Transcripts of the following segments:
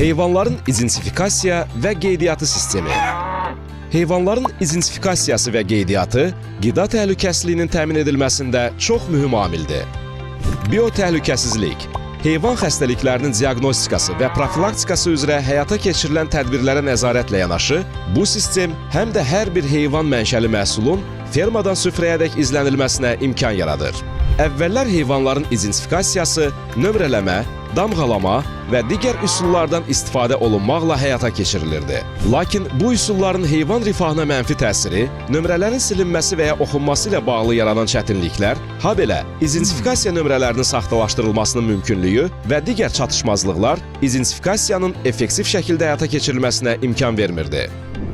Heyvanların identifikasiya və qeydiyyatı sistemi. Heyvanların identifikasiyası və qeydiyyatı qida təhlükəsizliyinin təmin edilməsində çox mühüm amildir. Biotəhlükəsizlik, heyvan xəstəliklərinin diaqnostikası və profilaktikası üzrə həyata keçirilən tədbirlərə nəzarətlə yanaşı, bu sistem həm də hər bir heyvan mənşəli məhsulun fermadan süfrəyədək izlənilməsinə imkan yaradır. Əvvəllər heyvanların identifikasiyası, nömrələmə, damğalama və digər üsullardan istifadə olunmaqla həyata keçirilirdi. Lakin bu üsulların heyvan rifahına mənfi təsiri, nömrələrin silinməsi və ya oxunması ilə bağlı yaranan çətinliklər, habelə identifikasiya nömrələrinin saxtalaşdırılmasının mümkünlüyü və digər çatışmazlıqlar identifikasiyanın effektiv şəkildə həyata keçirilməsinə imkan vermirdi.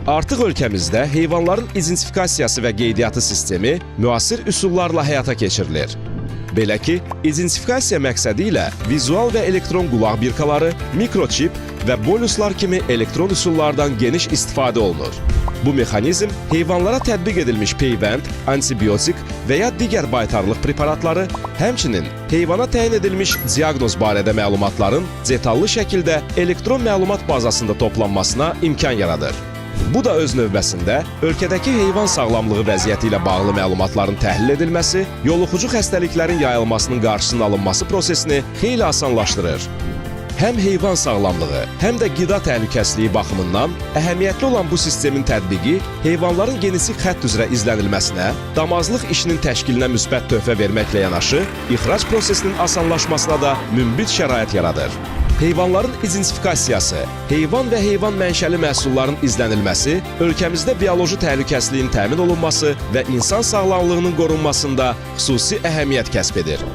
Artıq ölkəmizdə heyvanların identifikasiyası və qeydiyyatı sistemi müasir üsullarla həyata keçirilir. Belə ki, identifikasiya məqsədi ilə vizual və elektron qulaq birkaları, mikroçip və boluslar kimi elektron üsullardan geniş istifadə olunur. Bu mexanizm heyvanlara tətbiq edilmiş peyvənd, antibiotik və ya digər baytarlıq preparatları, həmçinin heyvana təyin edilmiş diaqnoz barədə məlumatların detallı şəkildə elektron məlumat bazasında toplanmasına imkan yaradır. Bu da öz növbəsində ölkədəki heyvan sağlamlığı vəziyyəti ilə bağlı məlumatların təhlil edilməsi, yoluxucu xəstəliklərin yayılmasının qarşısının alınması prosesini xeyli asanlaşdırır. Həm heyvan sağlamlığı, həm də qida təhlükəsizliyi baxımından əhəmiyyətli olan bu sistemin tətbiqi heyvanların genetik xətt üzrə izlənilməsinə, damazlıq işinin təşkilinə müsbət töhfə verməklə yanaşı, ixrac prosesinin asanlaşmasına da münbit şərait yaradır. Heyvanların identifikasiyası, heyvan və heyvan mənşəli məhsulların izlənilməsi, ölkəmizdə bioloji təhlükəsizliyin təmin olunması və insan sağlamlığının qorunmasında xüsusi əhəmiyyət kəsb edir.